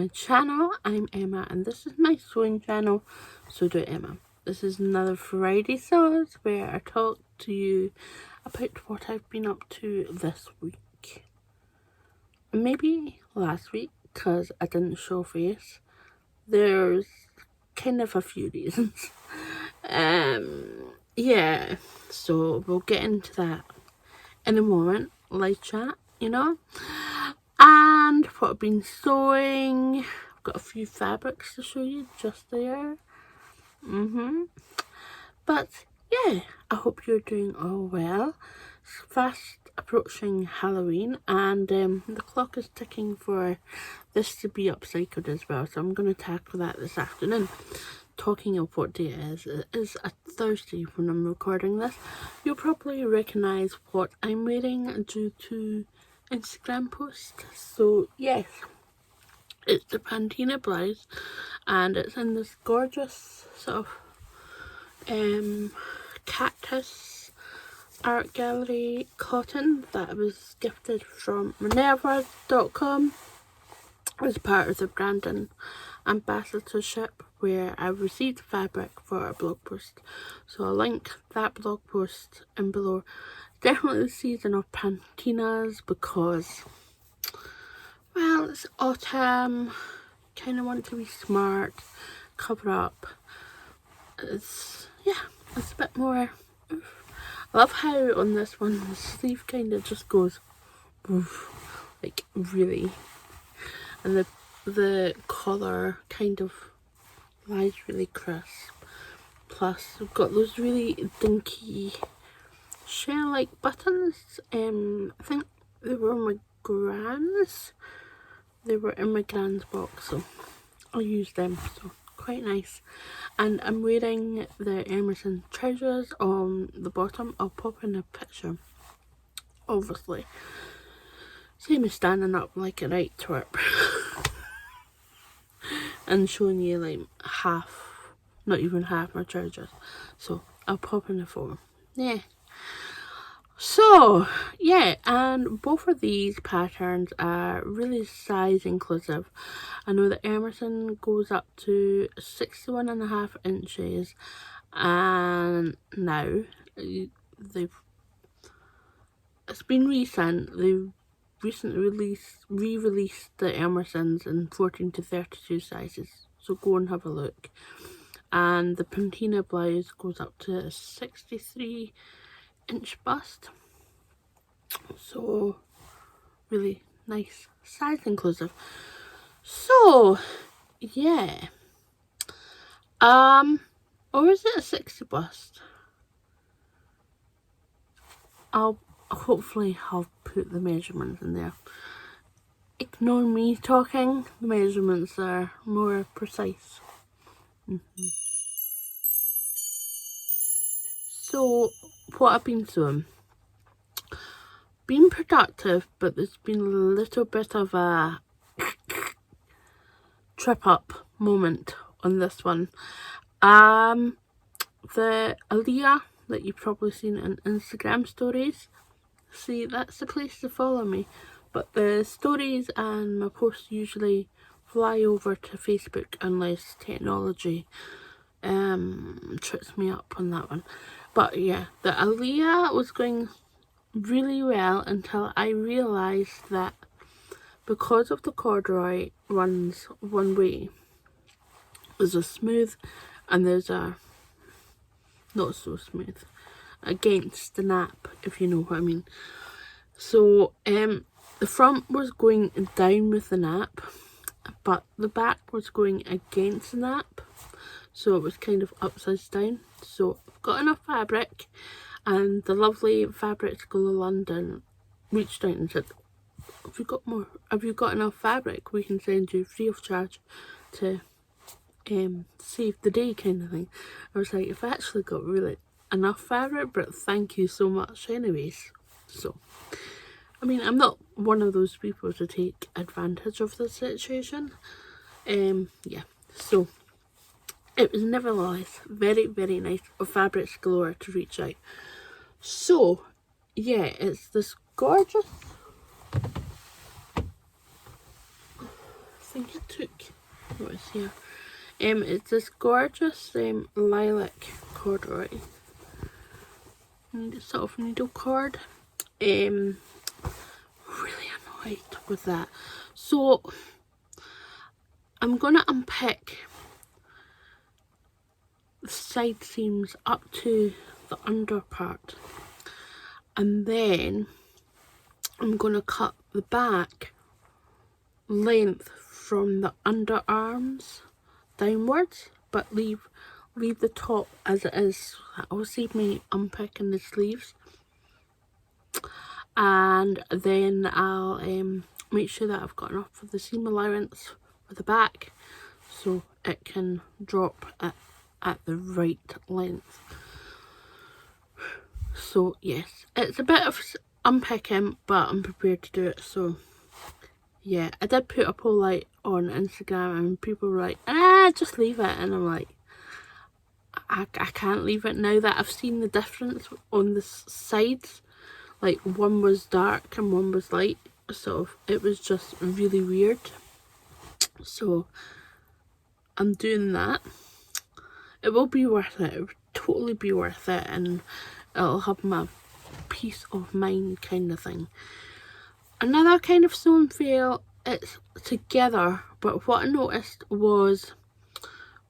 my channel. I'm Emma and this is my sewing channel, So Do Emma. This is another FridaySews where I talk to you about what I've been up to this week. Maybe last week because I didn't show face. There's kind of a few reasons. Yeah, so we'll get into that in a moment. Live chat, you know. And what I've been sewing, I've got a few fabrics to show you just there. But yeah, I hope you're doing all well. It's fast approaching Halloween and the clock is ticking for this to be upcycled as well, so I'm going to tackle that this afternoon. Talking of what day it is a Thursday when I'm recording this. You'll probably recognise what I'm wearing due to Instagram post. So yes, it's the Pantina blouse and it's in this gorgeous sort of cactus art gallery cotton that was gifted from Minerva.com as part of the branding ambassadorship, where I received fabric for a blog post. So I'll link that blog post in below. Definitely the season of Pantinas because, well, it's autumn, kind of want to be smart, cover up. It's a bit more. I love how on this one the sleeve kind of just goes like really, and the collar kind of lies really crisp. Plus we've got those really dinky shell-like buttons. I think they were in my grand's box, so I'll use them, so quite nice. And I'm wearing the Emerson trousers on the bottom. I'll pop in a picture, obviously. See me standing up like a right twerp and showing you like half, not even half my trousers. So I'll pop in a photo. Yeah. So yeah, and both of these patterns are really size inclusive. I know that Emerson goes up to 61.5 inches, and now it's been recent. They've recently re-released the Emersons in 14 to 32 sizes. So go and have a look. And the Pantina blouse goes up to a 63-inch bust. So really nice size inclusive. So yeah, or is it a 60 bust? I'll hopefully have put the measurements in there. Ignore me talking, the measurements are more precise. So what I've been doing, been productive, but there's been a little bit of a trip up moment on this one. The Aaliyah that you've probably seen in Instagram stories, see, that's the place to follow me. But the stories and my posts usually fly over to Facebook unless technology trips me up on that one. But yeah, the Aaliyah was going really well until I realised that because of the corduroy runs one way, there's a smooth and there's a not so smooth against the nap, if you know what I mean. So the front was going down with the nap, but the back was going against the nap, so it was kind of upside down. So I've got enough fabric, and the lovely Fabric School of London reached out and said, have you got enough fabric? We can send you free of charge to save the day, kind of thing. I was like, I've actually got really enough fabric, but thank you so much anyways. So I mean, I'm not one of those people to take advantage of the situation. Yeah, so it was nevertheless very, very nice of Fabric Galore to reach out. So yeah, it's this gorgeous think I took what is here. It's this gorgeous lilac corduroy. And sort of needle cord. Really annoyed with that. So I'm gonna unpick the side seams up to the under part, and then I'm gonna cut the back length from the underarms downwards, but leave the top as it is. I'll save me unpicking the sleeves, and then I'll make sure that I've got enough for the seam allowance for the back so it can drop at the right length. So yes, it's a bit of unpicking, but I'm prepared to do it. So yeah, I did put a poll light on Instagram and people were like, just leave it, and I'm like, I can't leave it now that I've seen the difference on the sides. Like one was dark and one was light, so it was just really weird. So I'm doing that. It will be worth it. It will totally be worth it, and it'll have my peace of mind kind of thing. Another kind of sewing fail, it's together, but what I noticed was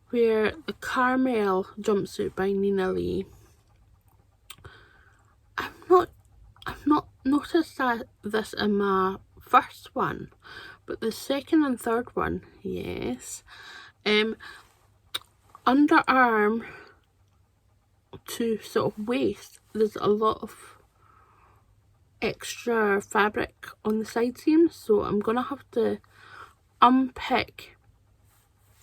where the caramel jumpsuit by Nina Lee, I've not noticed this in my first one, but the second and third one, yes. Underarm to sort of waist, there's a lot of extra fabric on the side seams, so I'm gonna have to unpick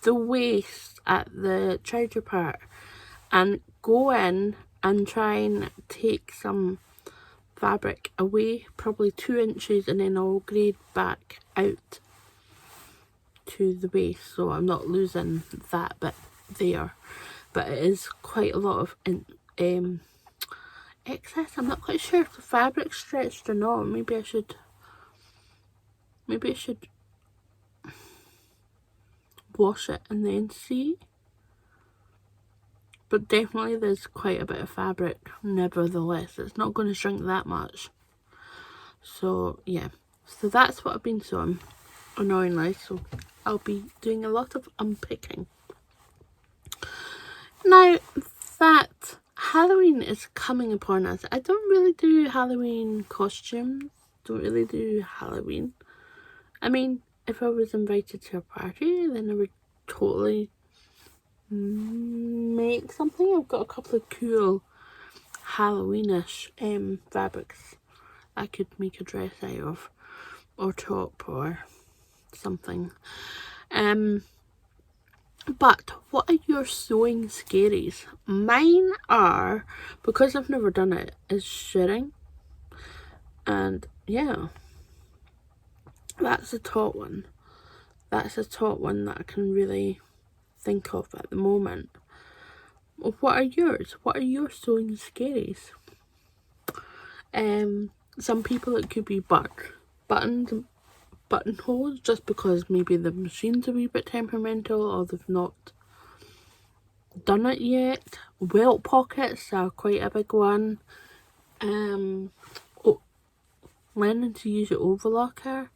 the waist at the trouser part and go in and try and take some fabric away, probably 2 inches, and then I'll grade back out to the waist so I'm not losing that bit there. But it is quite a lot of excess. I'm not quite sure if the fabric's stretched or not. Maybe I should wash it and then see. But definitely there's quite a bit of fabric nevertheless. It's not going to shrink that much. So yeah, so that's what I've been sewing, annoyingly. So I'll be doing a lot of unpicking. Now that Halloween is coming upon us, I don't really do Halloween costumes, don't really do Halloween. I mean, if I was invited to a party, then I would totally make something. I've got a couple of cool Halloweenish fabrics I could make a dress out of, or top, or something. But what are your sewing scaries? Mine are, because I've never done it, is shirring. And yeah, that's the top one. That's the top one that I can really think of at the moment. What are yours? What are your sewing scaries? Some people it could be buttons, buttonholes, just because maybe the machine's a wee bit temperamental or they've not done it yet. Welt pockets are quite a big one. Learning to use your overlocker,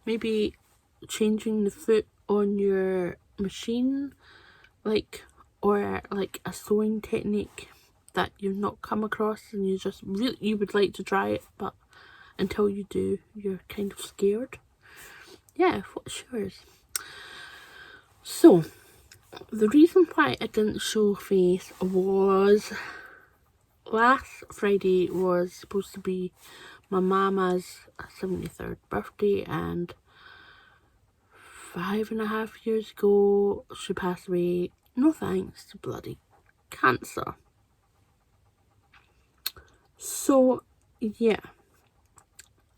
maybe changing the foot on your machine, or like a sewing technique that you've not come across and you would like to try it, but until you do, you're kind of scared. Yeah, what's yours? So the reason why I didn't show face was last Friday was supposed to be my mama's 73rd birthday, and 5.5 years ago she passed away, no thanks to bloody cancer. So yeah,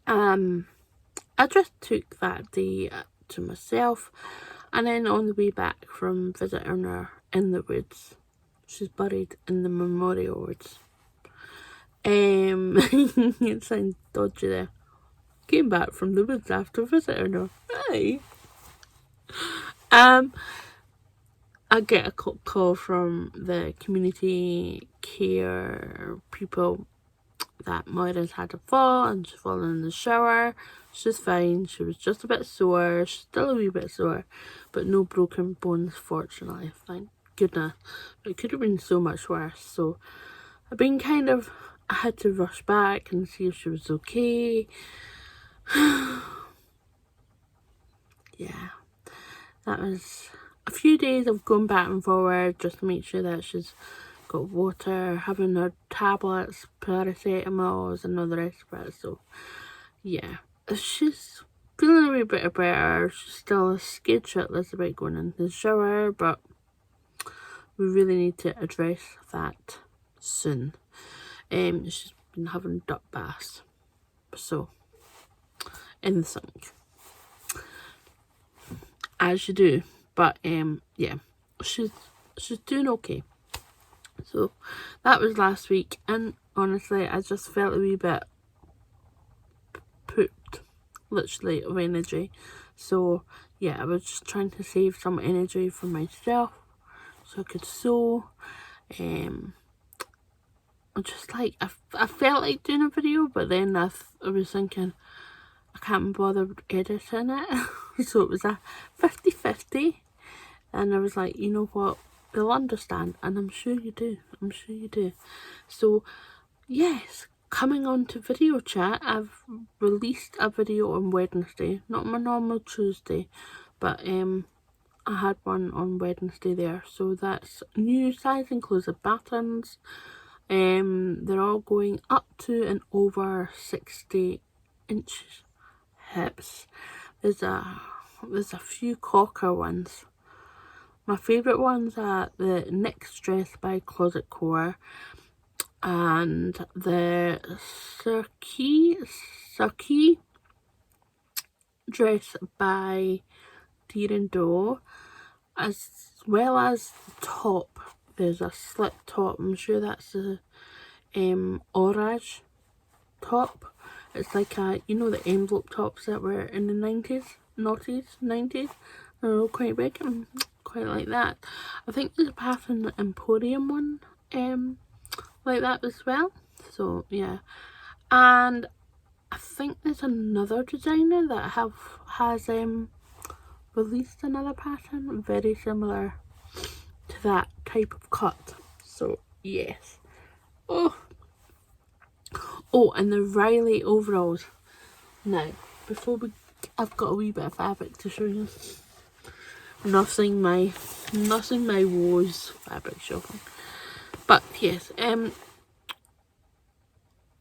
I just took that day to myself, and then on the way back from visiting her in the woods, she's buried in the memorial woods. It sounds dodgy there. Came back from the woods after visiting her. Hey. I get a call from the community care people that Moira's had a fall and she's fallen in the shower. She's fine. She was just a bit sore. She's still a wee bit sore, but no broken bones, fortunately. Thank goodness. It could have been so much worse. So I had to rush back and see if she was okay. Yeah, that was a few days of going back and forward just to make sure that she's got water, having her tablets, paracetamols and all the rest of it. So yeah, she's feeling a wee bit better. She's still scared shitless about going into the shower, but we really need to address that soon. She's been having duck baths, so in the sink, as you do. But yeah, she's doing okay. So that was last week, and honestly, I just felt a wee bit pooped, literally, of energy. So yeah, I was just trying to save some energy for myself so I could sew. Just like I felt like doing a video, but then I was thinking I can't bother editing it. So it was a 50-50, and I was like, you know what, they'll understand, and I'm sure you do. So yes, coming on to video chat, I've released a video on Wednesday, not my normal Tuesday, but I had one on Wednesday there. So that's new size inclusive patterns. They're all going up to and over 60 inches hips. There's a few cocker ones. My favourite ones are the Next Dress by Closet Core and the Cirque Dress by Deer and Doe, as well as the top. There's a slip top. I'm sure that's the Orage top. It's like a, you know, the envelope tops that were in the 90s. They're all quite big and quite like that. I think there's a pattern Emporium one like that as well. So yeah, and I think there's another designer that has released another pattern very similar to that type of cut. So yes. Oh, and the Riley overalls. Now, I've got a wee bit of fabric to show you. Nothing my woes fabric shopping. But yes,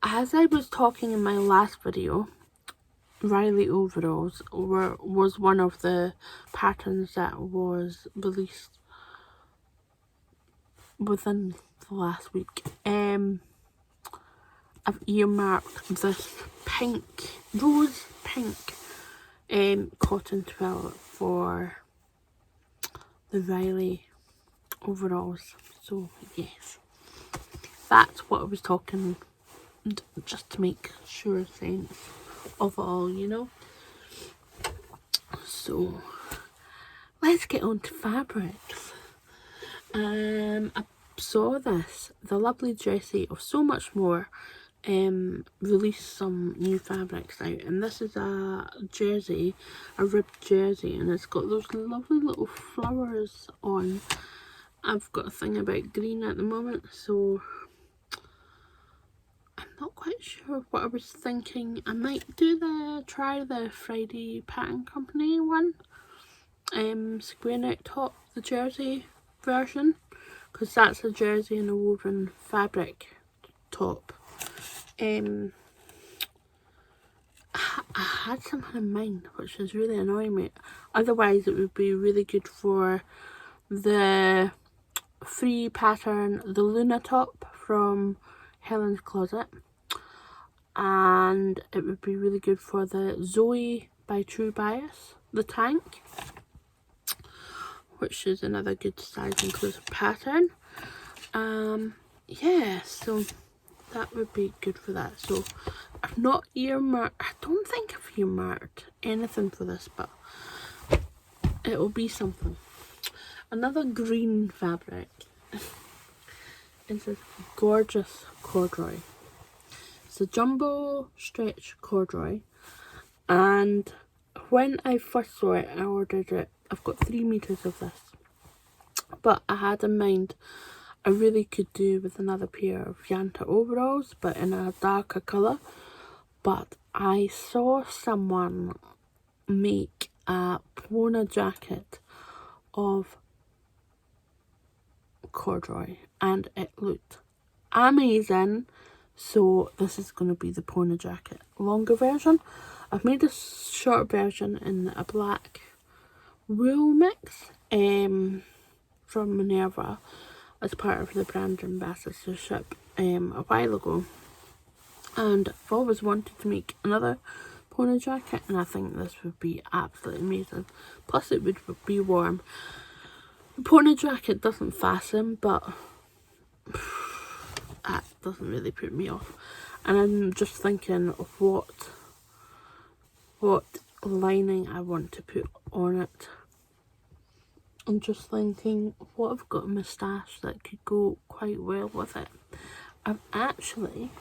as I was talking in my last video, Riley overalls was one of the patterns that was released within the last week. I've earmarked this rose pink cotton twill for the Riley overalls. So yes, that's what I was talking, just to make sure sense of it all, you know. So let's get on to fabrics. I saw the lovely Jessie of So Much More released some new fabrics out, and this is a ribbed jersey, and it's got those lovely little flowers on. I've got a thing about green at the moment, so I'm not quite sure what I was thinking. I might try the Friday Pattern Company one, square neck top, the jersey version, because that's a jersey and a woven fabric top. I had something in mind which is really annoying me. Otherwise it would be really good for the free pattern, the Luna top from Helen's Closet, and it would be really good for the Zoe by True Bias, the tank, which is another good size inclusive pattern. Yeah, so that would be good for that. So I've not earmarked, I don't think I've earmarked anything for this, but it'll be something. Another green fabric is this gorgeous corduroy. It's a jumbo stretch corduroy, and when I first saw it, I ordered it. I've got 3 meters of this, but I had in mind I really could do with another pair of Yanta overalls, but in a darker colour. But I saw someone make a pona jacket of corduroy and it looked amazing, so this is going to be the pona jacket longer version. I've made a short version in a black wool mix from Minerva as part of the brand ambassadorship a while ago, and I've always wanted to make another pona jacket, and I think this would be absolutely amazing. Plus it would be warm. The pona jacket doesn't fasten, but that doesn't really put me off. And I'm just thinking of what lining I want to put on it. I'm just thinking what I've got a moustache that could go quite well with it. I'm actually,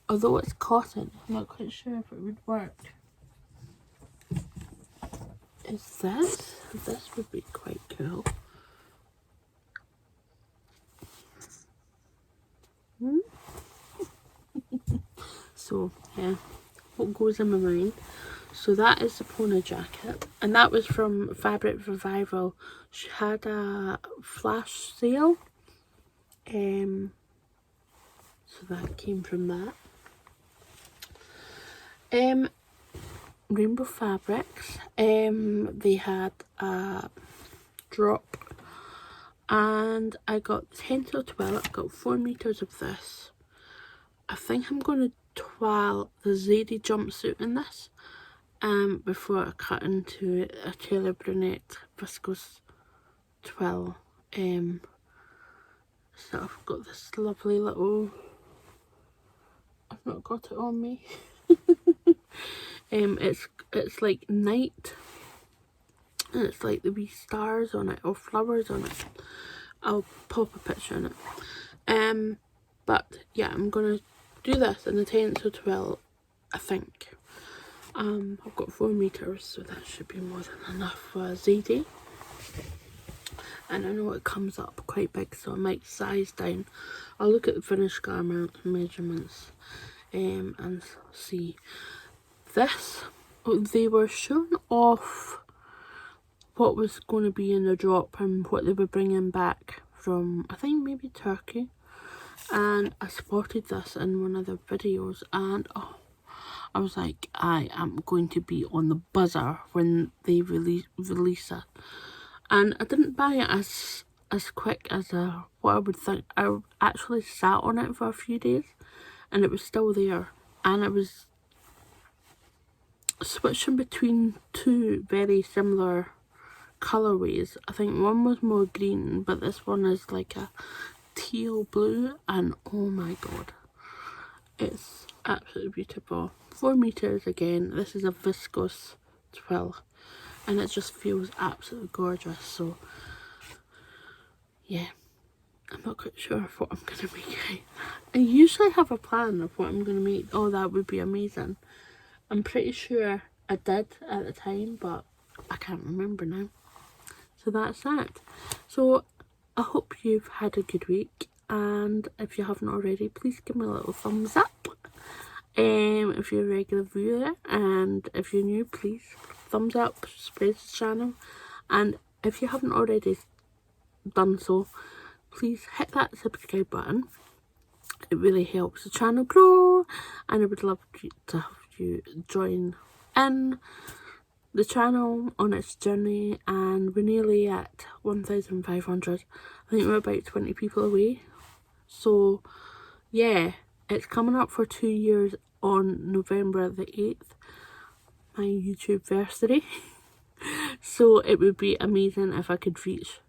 although it's cotton, I'm not quite sure if it would work. Is this would be quite cool. So yeah, what goes in my mind. So that is the pona jacket, and that was from Fabric Revival. She had a flash sale, so that came from that. Rainbow Fabrics, they had a drop, and I got 10 to 12. I got 4 meters of this. I think I'm going to twill the Zadie jumpsuit in this before I cut into a Taylor Brunette viscose twill. So I've got this lovely little, I've not got it on me. It's like night, and it's like the wee stars on it or flowers on it. I'll pop a picture on it. But yeah, I'm gonna do this in the 10 to 12, I think. I've got 4 meters, so that should be more than enough for Zadie. And I know it comes up quite big, so I might size down. I'll look at the finished garment measurements and see. This, they were showing off what was going to be in the drop and what they were bringing back from, I think maybe Turkey. And I spotted this in one of their videos, and oh, I was like, I am going to be on the buzzer when they release it. And I didn't buy it as quick as what I would think. I actually sat on it for a few days, and it was still there. And I was switching between 2 very similar colorways. I think one was more green, but this one is like a teal blue, and oh my god, it's absolutely beautiful. 4 meters again. This is a viscose twill, and it just feels absolutely gorgeous. So yeah, I'm not quite sure of what I'm gonna make. I usually have a plan of what I'm gonna make. Oh, that would be amazing. I'm pretty sure I did at the time, but I can't remember now. So that's that. So I hope you've had a good week, and if you haven't already, please give me a little thumbs up if you're a regular viewer, and if you're new, please thumbs up, spread the channel, and if you haven't already done so, please hit that subscribe button. It really helps the channel grow, and I would love to have you join in the channel on its journey. And we're nearly at 1,500. I think we're about 20 people away. So yeah, it's coming up for 2 years on November the 8th, my YouTube anniversary. So it would be amazing if I could reach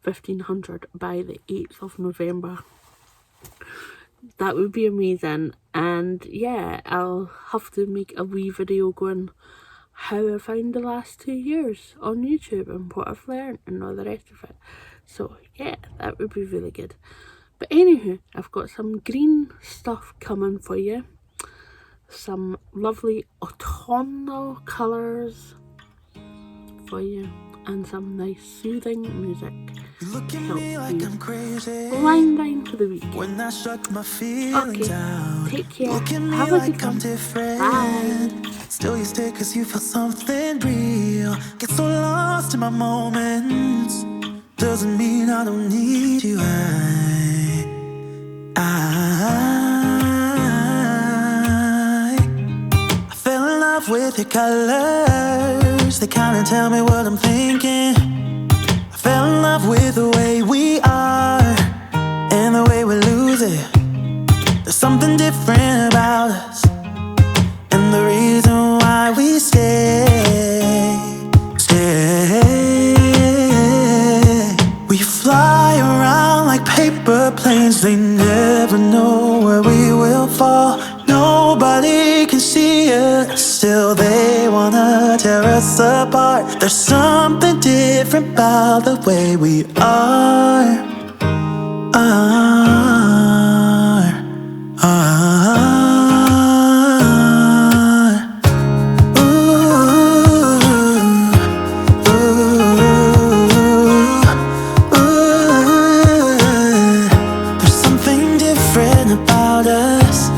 1,500 by the 8th of November. That would be amazing. And yeah, I'll have to make a wee video going how I found the last 2 years on YouTube and what I've learned and all the rest of it. So yeah, that would be really good. But anywho, I've got some green stuff coming for you. Some lovely autumnal colours for you, and some nice soothing music to help you wind down for the weekend. When I shut my feelings out, take care. look at me Have a like good I'm one. different. Bye. Still you stay cause you feel something real. Get so lost in my moments. Doesn't mean I don't need you. I fell in love with your colors. They kinda tell me what I'm thinking. I fell in love with the way we are and the way we lose it. There's something different about us, and the reason why we stay. We fly around like paper planes. They never know where we will fall. Nobody can see us, still they wanna tear us apart. There's something different about the way we are. There's something different about us.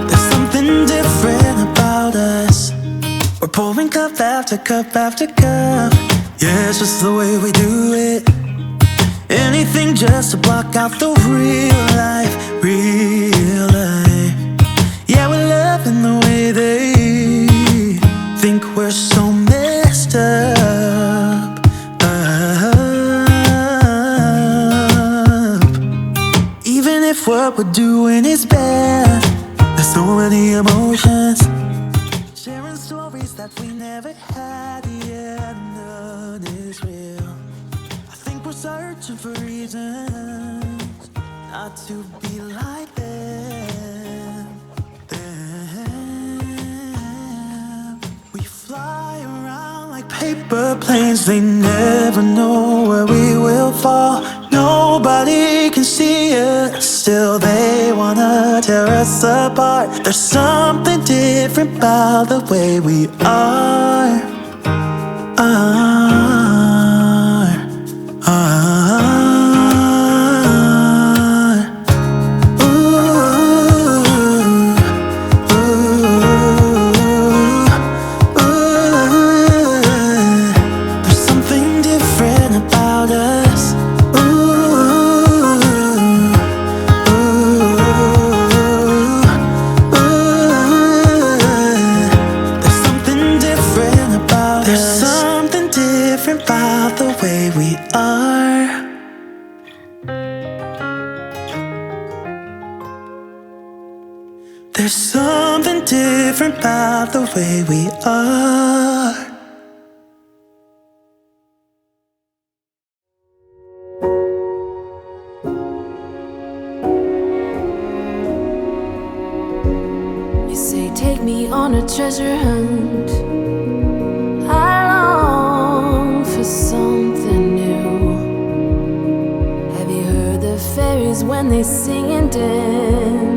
There's something different about us. We're pouring cup after cup after cup. Yeah, it's just the way we do it. Anything just to block out the real life, real life. Yeah, we're loving the way they think we're so messed up. Even if what we're doing is bad, there's so many emotions. Sharing stories that we never had, yeah, none is real. I think we're searching for reasons not to be like them. We fly around like paper planes. They never know where we will fall. Nobody can see us, still they wanna tear us apart. There's something different about the way we are. There's something different about us. There's something different about us. There's something different about the way we are. There's something different about the way we are. You say take me on a treasure hunt. I long for something new. Have you heard the fairies when they sing and dance?